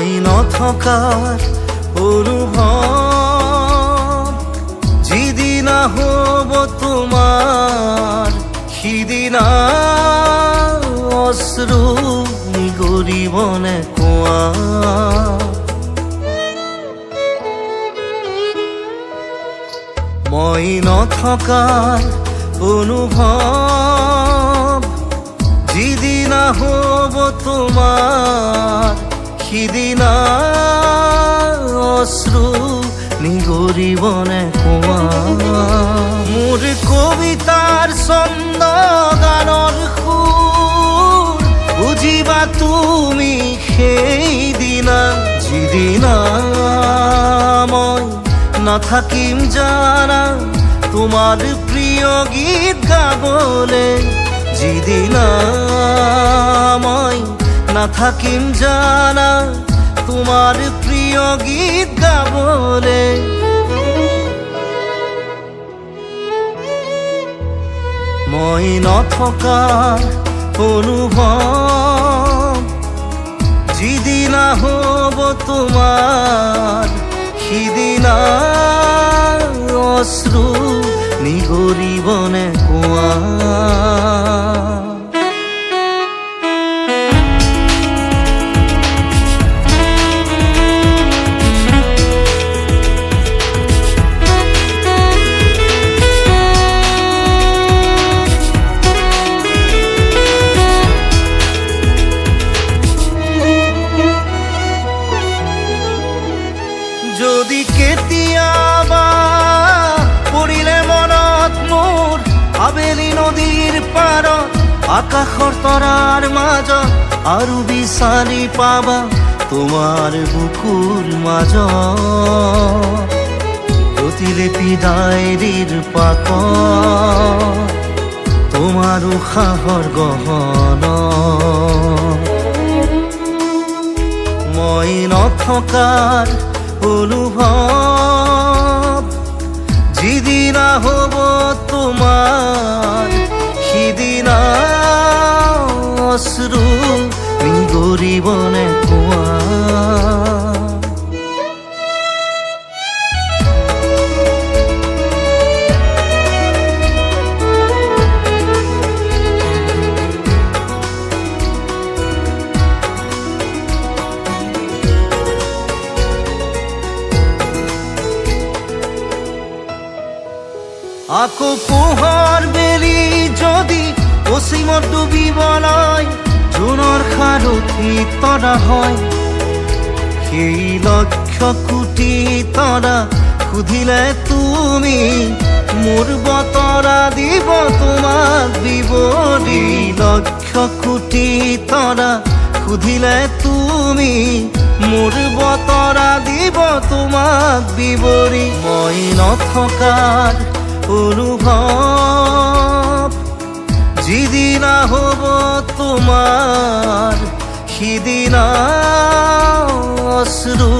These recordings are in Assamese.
মই নথকাৰ অনুভৱ যিদিনা হ'ব তোমাৰ সিদিনা অশ্ৰু নিগৰিবনে কোৱা। মই নথকাৰ অনুভৱ যিদিনা হ'ব তোমাৰ সিদিনা অশ্ৰু নিগৰিবনে কোৱা। মোৰ কবিতাৰ ছন্দ গানৰ সুৰ বুজিবা তুমি সেইদিনা যিদিনা মই নাথাকিম জানা তোমাৰ প্ৰিয় গীত গাবলে। যিদিনা মই নাথাকিম জানা তোমাৰ প্ৰিয় গীত গাবলে। মই নথকাৰ অনুভৱ যিদিনা হ'ব তোমাৰ সিদিনা অশ্ৰু নিগৰিবনে কোৱা। যদি কেতিয়াবা পৰিলে মনত মোৰ আবেলি নদীৰ পাৰত আকাশৰ তৰাৰ মাজত আৰু বিচাৰি পাবা তোমাৰ বুকুৰ মাজত প্ৰতিলিপি ডায়েৰীৰ পাতত তোমাৰ উশাহৰ গহনা। মই নথকাৰ অনুভৱ যিদিনা হ'ব তোমাৰ সিদিনা অশ্ৰু নিগৰিবনে কোৱা। আকৌ পোহৰ বেলি যদি পশ্চিমত ডুবিবলৈ জোনৰ সাৰথি তৰা হয় সেই লক্ষ কোটি তৰা সুধিলে তুমি মোৰ বতৰা দিব তোমাক বিৱৰি। লক্ষ কোটি তৰা সুধিলে তুমি মোৰ বতৰা দিব তোমাক বিৱৰি। মই নথকাৰ অনুভৱ যিদিনা হ'ব তোমাৰ সিদিনা অশ্ৰু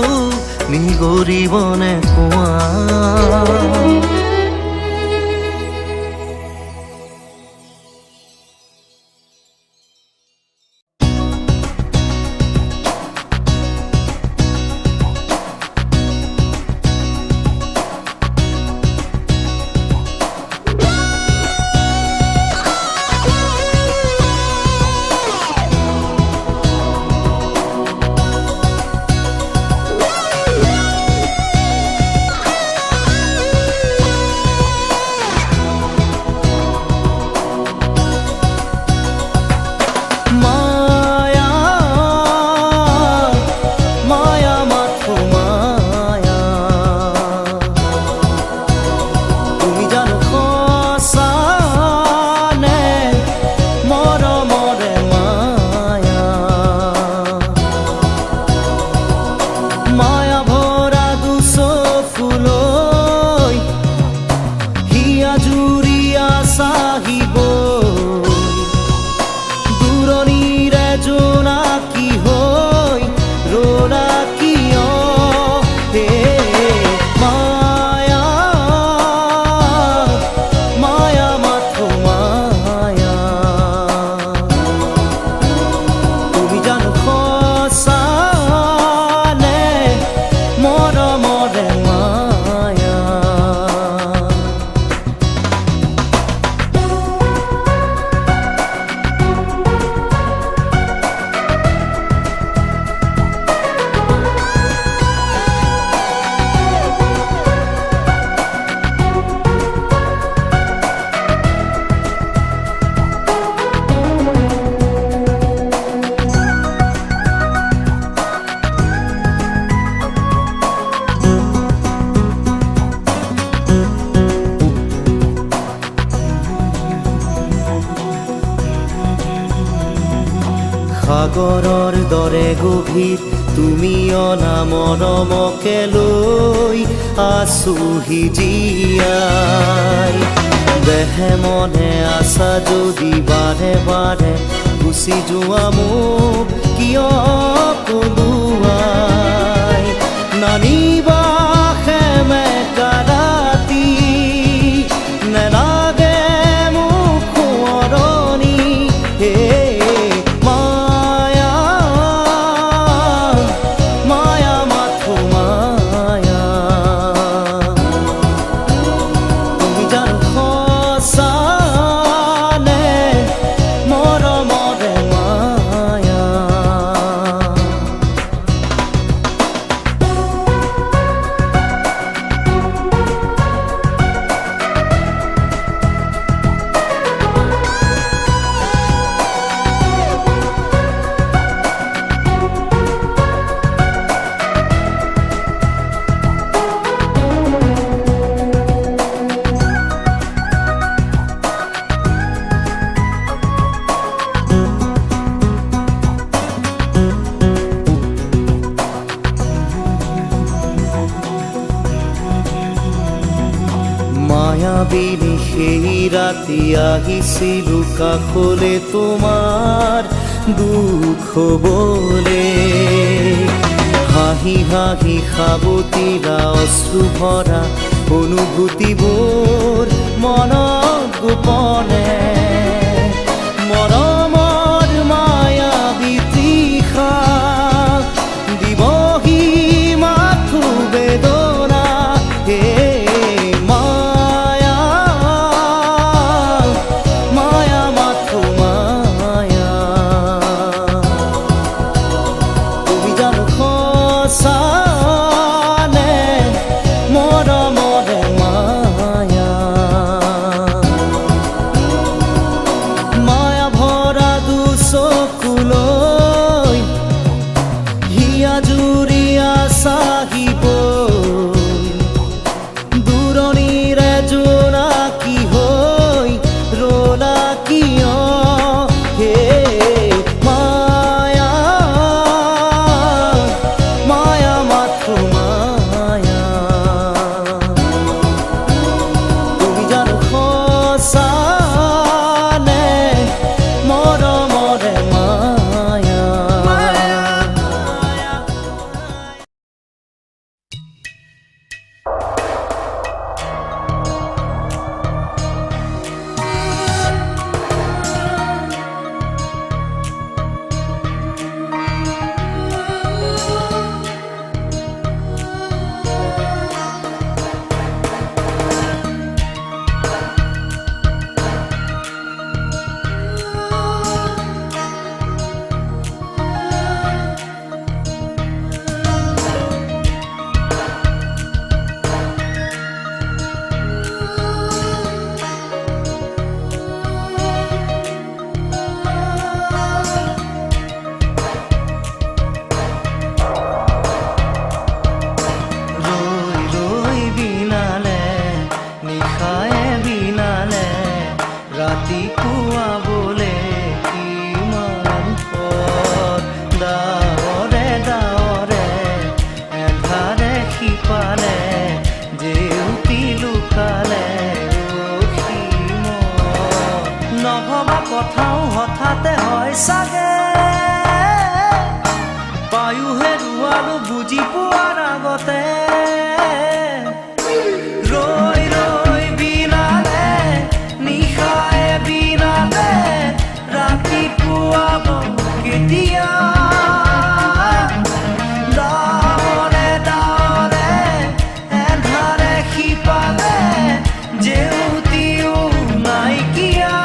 নিগৰিবনে কোৱা। সাগৰৰ দৰে গভীৰ তুমি অনা মৰমকে লৈ আছোহি জীয়াই দেহে মনে আছা যদি বাৰে বাৰে গুচি যোৱা মোক কিয় কলোৱাই নানিবা সেমেকা ৰাতি নেলাগে মোক সোঁৱৰণি হে মায়াবিনী সেই ৰাতি আহিছিলো কাষলে তোমাৰ দুখ হবলে হাঁহি হাঁহি সাবতিৰা অশ্ৰু ভৰা অনুভূতিবোৰ মনত গোপনে মৰমৰ মায়াবী তৃষা দিবহি মাথো বেদনা হে কথাও হঠাতে হয় চাগে পায়ো হেৰুৱালো বুজি পোৱাৰ আগতে ৰৈ ৰৈ বিনালে নিশায়ে বিনালে ৰাতিপুৱাব কেতিয়া ডাৱৰে ডাৱৰে এন্ধাৰে সিপালে জেউতিও নাইকিয়া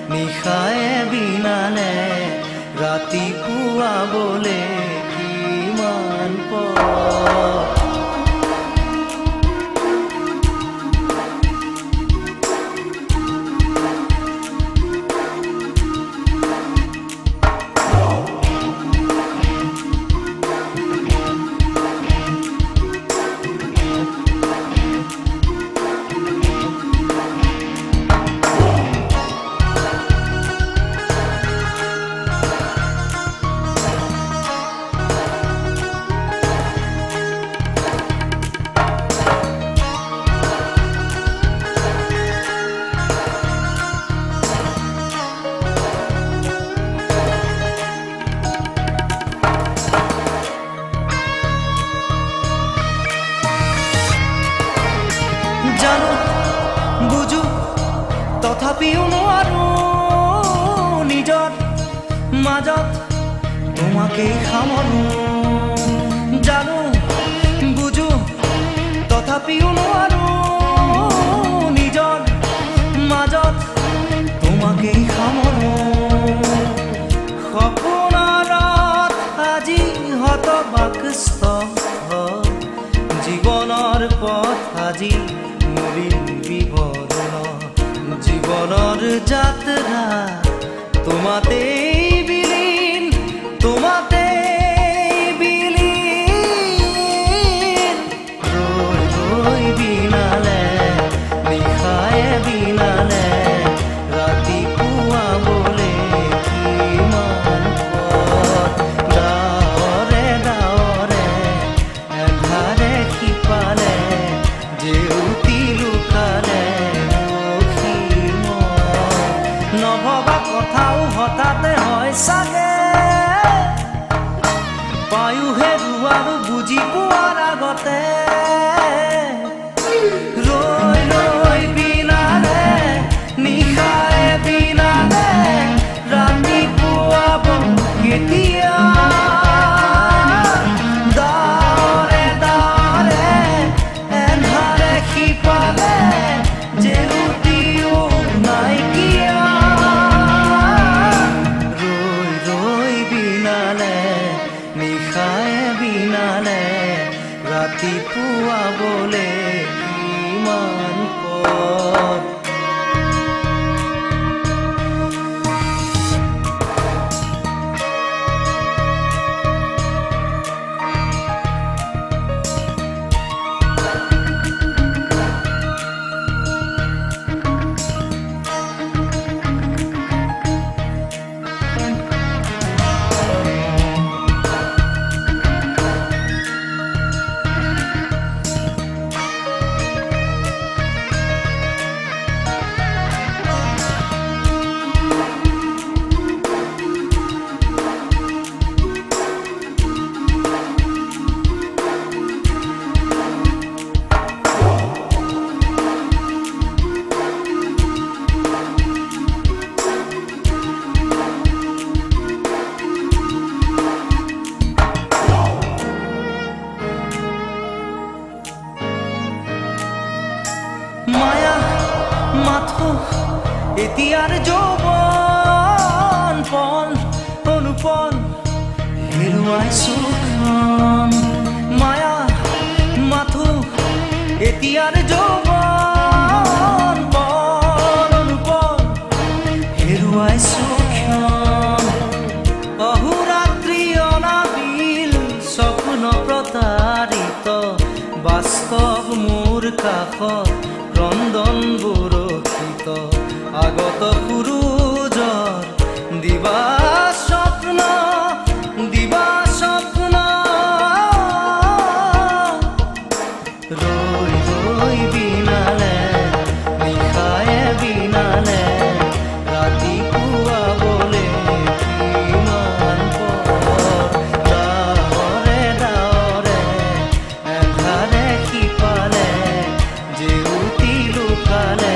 নিশায়ে বিনালে ৰাতিপুৱাবলে কিমান পৰ তথাপিও নোৱাৰো নিজৰ মাজত তোমাকেই সামৰো জানো বুজো তথাপিও নোৱাৰো নিজৰ মাজত তোমাকেই সামৰো সপোনত আজি হতবাকস্থ জীৱনৰ পথ আজি মলিন বিৱৰণ জীৱনৰ যাত্ৰা তোমাতেই বিলীন তোমাতেই বিলীন ৰৈ ৰৈ বিনালে নিশায়ে বিনালে ৰাতিপুৱা বোলে কিমান পথ ডাৱৰে ডাৱৰে এন্ধাৰে সিপালে জেউতি লুকালে নভবা কথাও হঠাতে হয় চাগে পায়ো হেৰুৱাৰো বুজি পোৱাৰ আগতে ৰৈ ৰৈ বিনালে নিশায়ে বিনালে ৰাতিপুৱা কেতিয়া ডাৱৰে ডাৱৰে এন্ধাৰে সিপালে জেউতিও নাইকিয়া নিশায়ে বিনালে ৰাতিপুৱা বোলে কিমান পথ মায়া মাথো এতিয়াৰ যৌৱন পণ অনুপণ হেৰুৱাইছো মায়া মাথো এতিয়াৰ যৌৱন পণ অনুপণ হেৰুৱাইছো অহোৰাত্ৰি অনাবিল স্বপ্ন প্ৰতাৰিত বাস্তৱ মোৰ কাষত ক্ৰন্দন বৰষিত আগত সূৰুজৰ দিবা স্বপ্ন ৰৈ ৰৈ বিনালে নিশায়ে বিনালে ৰাতিপুৱা বোলে কিমান পথ ডাৱৰে ডাৱৰে এন্ধাৰে সিপালে জেউতি লুকালে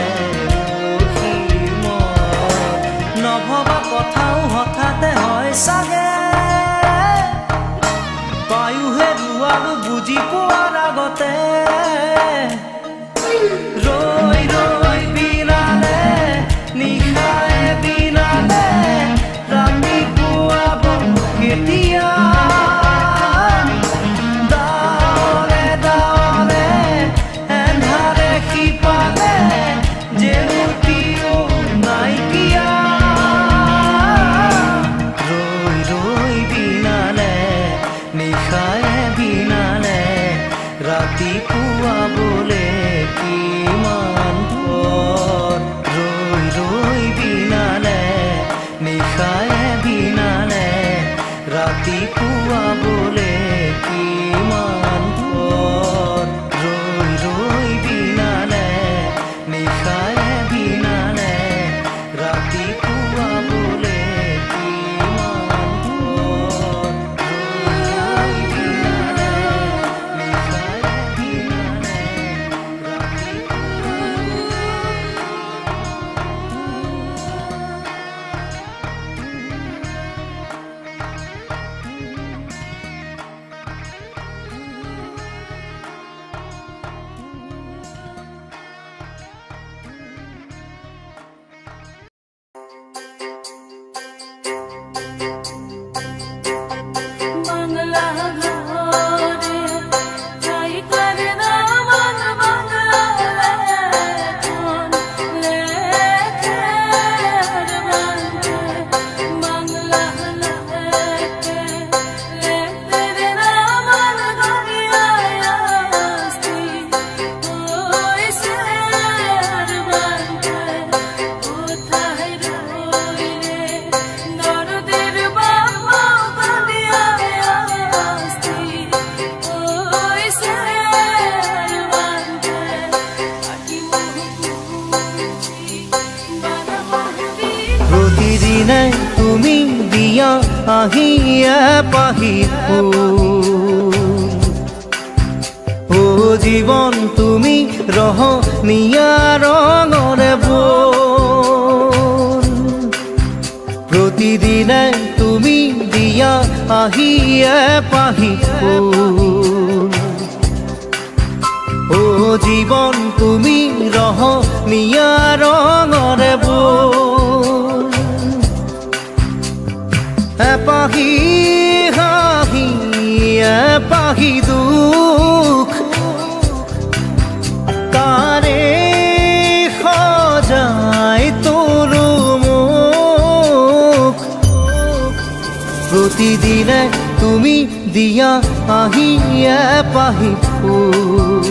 প্ৰতিদিনে তুমি দিয়া আহিয়ে পাহি ফুল ও জীৱন তুমি ৰহনীয়া ৰঙৰে বোল প্ৰতিদিনে তুমি দিয়া আহিয়ে পাহি ফুল ও জীৱন তুমি ৰহনীয়া ৰঙৰে বোল এপাহি হাঁহি এপাহি দুখ তাৰে সজাই তোলো মোক প্ৰতিদিনে তুমি দিয়া আহিয়ে পাহি ফুল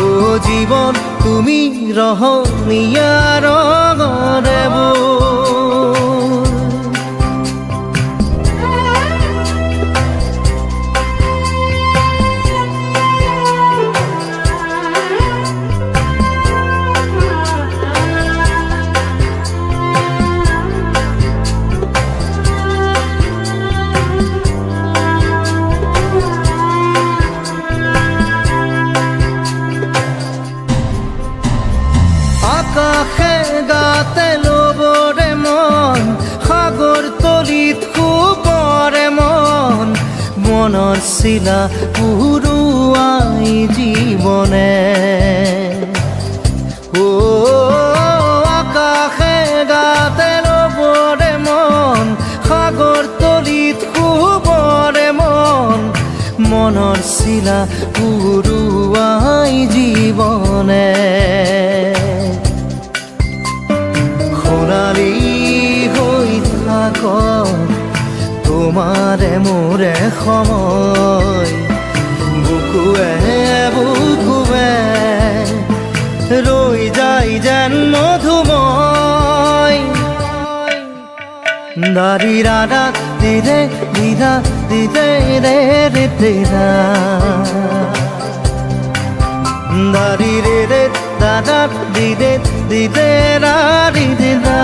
ও জীৱন তুমি ৰহনীয়া ৰঙৰে বোল আকাশে গাতে ল'বৰে মন সাগৰ তলিত শুবৰে মন মনৰ চিলা উৰুৱাই জীৱনে ও আকাশে গাতে ল'বৰে মন সাগৰ তলিত শুবৰে মন মনৰ চিলা উৰুৱাই জীৱনে সোণালী হৈ থাক তোমাৰে মোৰে সময় বুকুৱে বুকুৱে ৰৈ যায় যেন মধুময় দাৰি ৰাধা দিদে দিদা দিদে ৰে ৰে দিদা দাৰি ৰে ৰে দাদা দিদে দিদে ৰা দিদে দা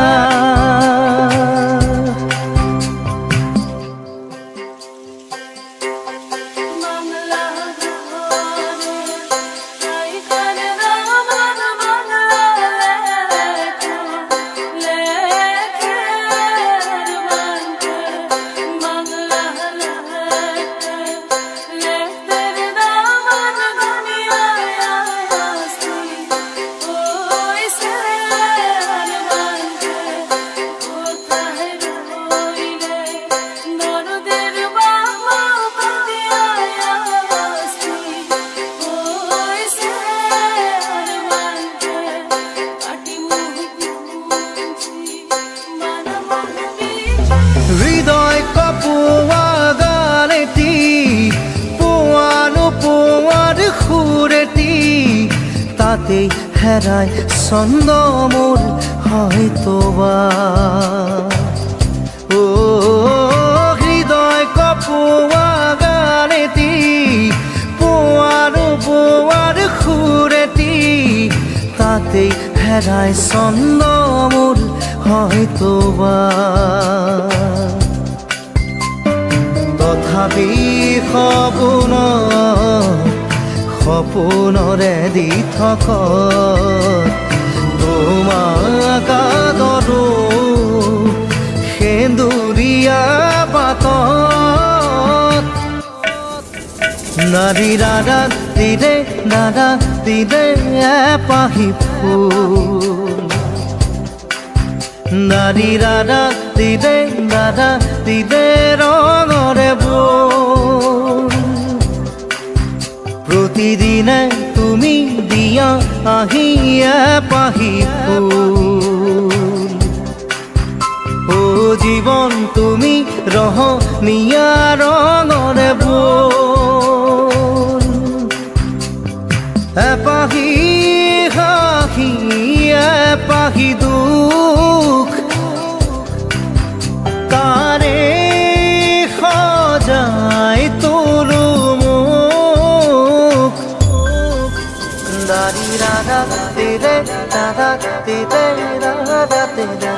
হৃদয় কপোৱা গানেতি পোৱানো পোৱাৰ সুৰেতি তাতেই হেৰাই ছন্দ মোৰ হয়তোবা ও হৃদয় কপোৱা গানেতি পোৱানো পোৱাৰ সুৰেতি তাতেই হেৰাই ছন্দ মোৰ হয়তোবা তথাপি সপোনৰে দি থক তোমাক আদৰো সেন্দুৰীয়া পাতত নাৰী দাদা দিদে এপাহি ফুল নাৰী দাদা দিদে ৰঙৰে বোল প্ৰতিদিনে তুমি দিয়া আহিয়ে পাহি ফুল ও জীৱন তুমি ৰহনীয়া ৰঙৰে বোল এপাহি হাঁহি এপাহি দুখ তাৰে সজাই তোলো মোক দাৰি Radha দিদে da di de da da di da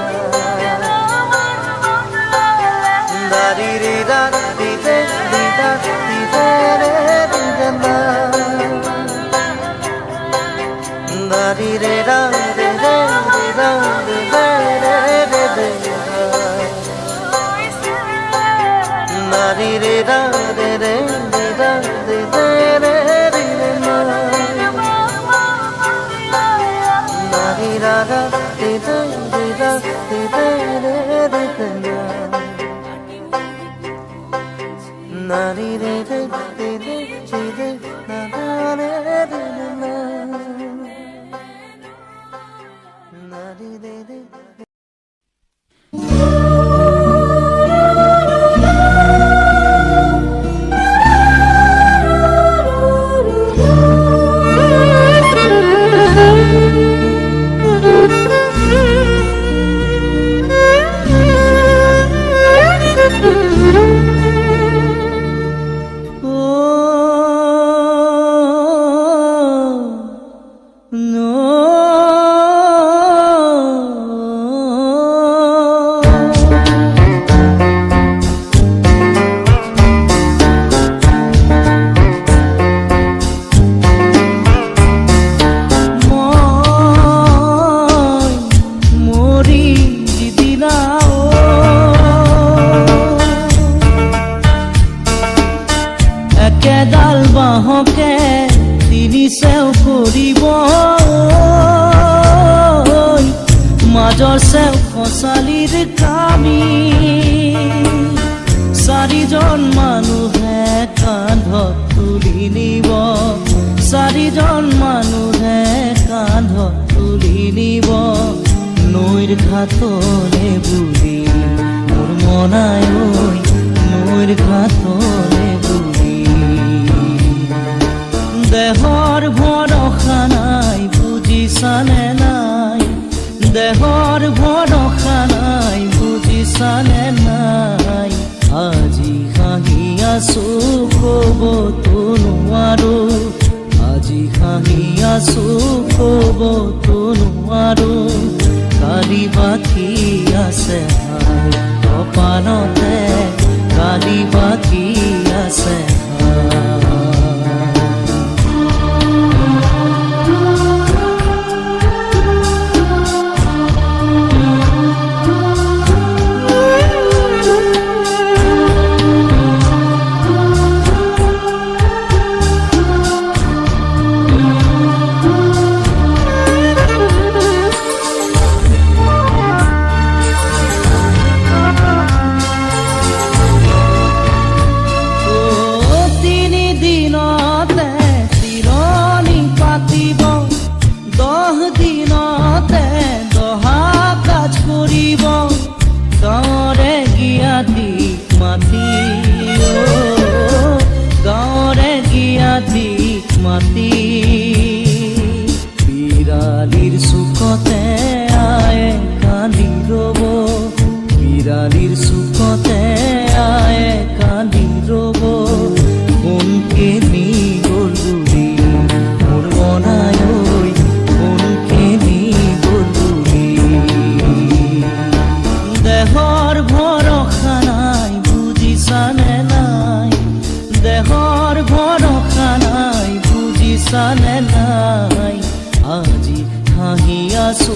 da di re da di de di da di de re di da da di re da di de di da di de re di de da di re da di de di da di de re di da da da di da di da di de re di da na di re di di di di na na re di na na di re di একেডাল বাঁহকে তিনি চেও কৰিব মাজৰ চেও খচালিৰ কামি চাৰিজন মানুহে কান্ধত তুলি নিব চাৰিজন মানুহে কান্ধত তুলি নিব নৈৰ ঘাটলে বুলি মোৰ মনাই ঐ নৈৰ ঘাটলে বুলি দেহৰ ভৰসা নাই বুজিছানে নাই দেহৰ ভৰসা নাই বুজিছানে নাই আজি হাঁহি আছো ক'বতো নোৱাৰো আজি হাঁহি আছো ক'বতো নোৱাৰো কালি বাকী আছে হাই কপালতে কালি বাকী আছে মাতি বিৰালিৰ চুকতে আয়ে কান্দি ৰব বিৰালিৰ চুকতে আয়ে কান্দি ৰব কোনকে নি গ'ল বুলি মোৰ মনাই ঐ কোনকে নি গ'ল বুলি দেহৰ ভৰসা নাই বুজিছানে নাই দেহৰ ভৰসা নাই বুজিছানে নাই আজি হাঁহি আছো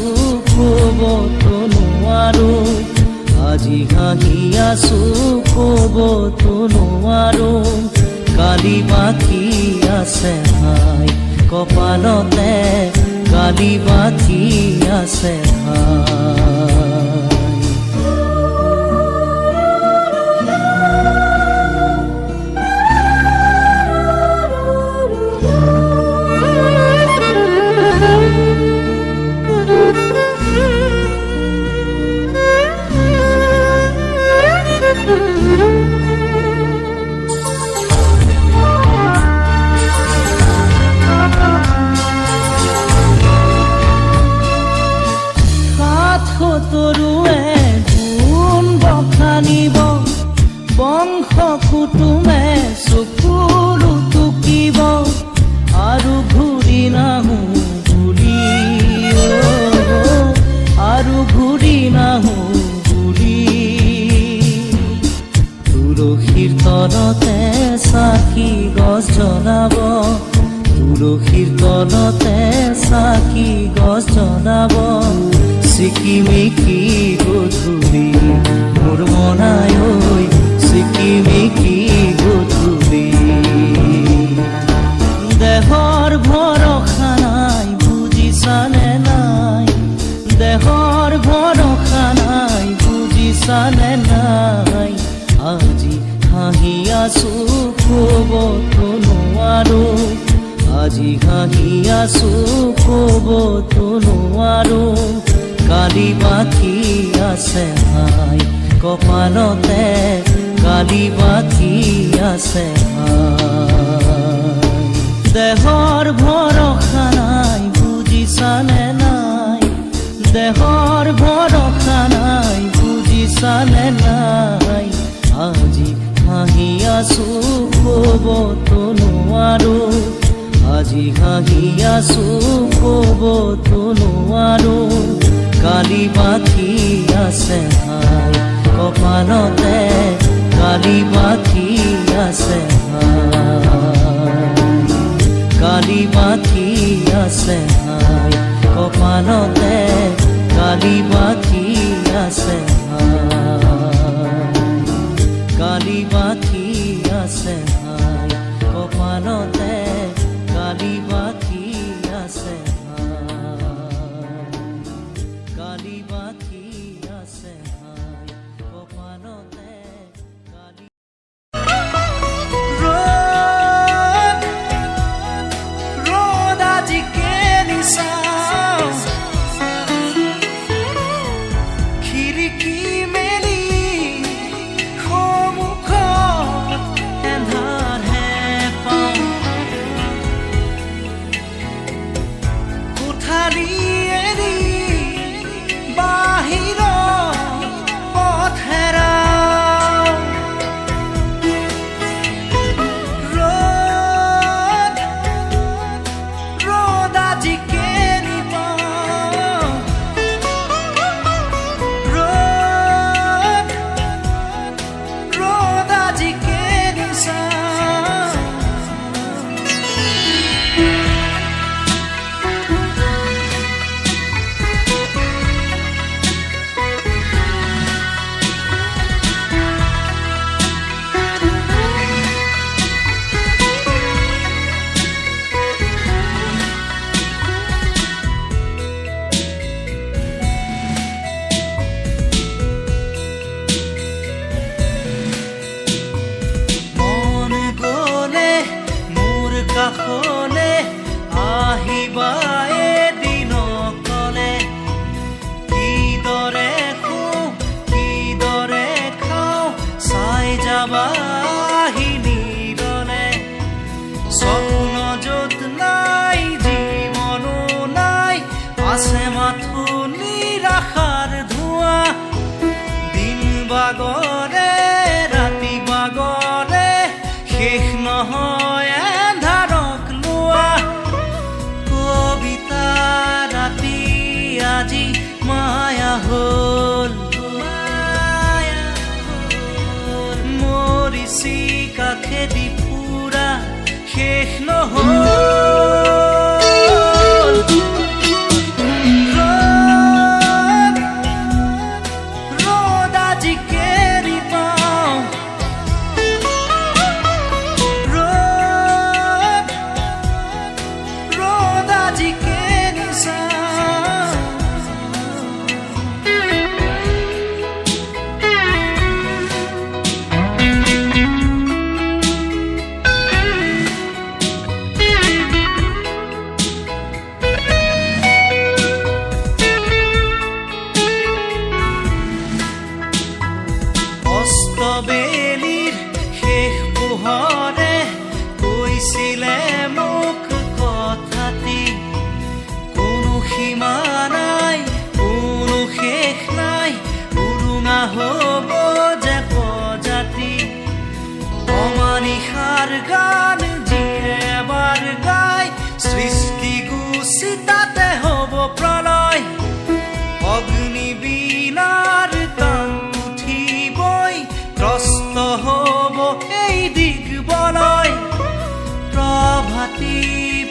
ক'বতো নোৱাৰো আজি হাঁহি আছো ক'বতো নোৱাৰো কালি বাকী আছে হাই কপালতে কালি বাকী আছে হাই জনাব চিকিমিকি গধূলি মোৰ মনাই ঐ চিকিমিকি গধূলি দেহৰ ভৰসা নাই বুজিছানে নাই দেহৰ ভৰসা নাই বুজিছানে নাই আজি হাঁহি আছো ক'বতো নোৱাৰো আজি হাঁহি আছো ক'বতো নোৱাৰো কালি বাকী আছে হাই কপালতে কালি বাকী আছে হাই দেহৰ ভৰসা নাই বুজিছানে নাই দেহৰ ভৰসা নাই বুজিছানে নাই আজি হাঁহি আছো ক'বতো নোৱাৰো আজি হাঁহি আছো ক'বতো নোৱাৰো কালি বাকী আছে হাই কপালতে কালি বাকী আছে হাই কালি বাকী আছে হাই কপালতে কালি বাকী আছে হাই কালি বাকী আছে হাই কপালতে কালি বাকী আছে হাই কালি বাকী আছে হাই কপালতে কালি ৰ'দ আজি কেনিচাও খিৰিকী মেলি সন্মুখত এন্ধাৰহে পাওঁ কোঠালি এৰি বাহিৰৰ পথ হেৰাও ৰ'দ আজি কেনি পাওঁ ৰ'দ আজি কেনি চাওঁ মন গ'লে মোৰ কাষলে আহিবা এদিন কলে কিদৰে শুওঁ কিদৰে খাওঁ চাই যাবা আহি নিৰলে স্বপ্ন য'ত নাই জীৱনো নাই আছে মাথো নিৰাশাৰ ধোঁৱা দিন বাগৰে ৰাতি বাগৰে শেষ নহয় এন্ধাৰক লোৱা কবিতা ৰাতি আজি মায়া হ'ল মৰিচি কাষেদি ফুৰা শেষ নহ'ল ৰ'দ আজি কেনি পাওঁ ৰ'দ আজি কেনি চাওঁ অস্তবেলিৰ শেষ পোহৰে কৈছিলে মোক কথাটি কোনো সীমা নাই কোনো শেষ নাই উৰুঙা হ'ব যে প্ৰজাতি অমানিশাৰ গান যিয়ে এবাৰ গায় সৃষ্টি গুচি তাতে হ'ব প্ৰলয় অগ্নিবীণাৰ টান উঠিবই ত্ৰস্ত হ'ব এই দিগবলয় প্ৰভাতী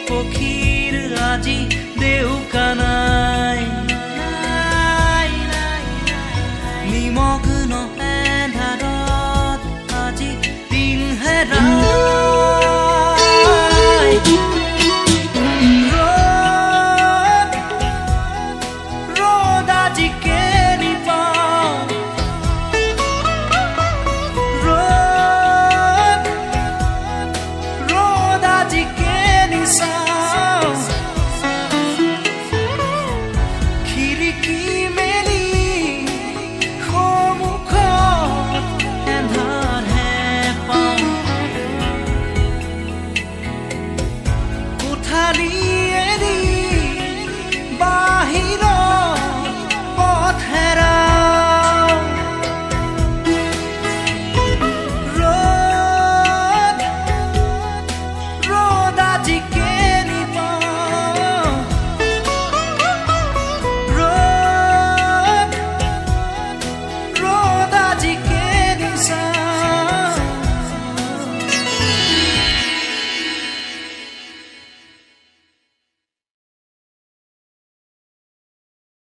পক্ষীৰ আজি দেউকানা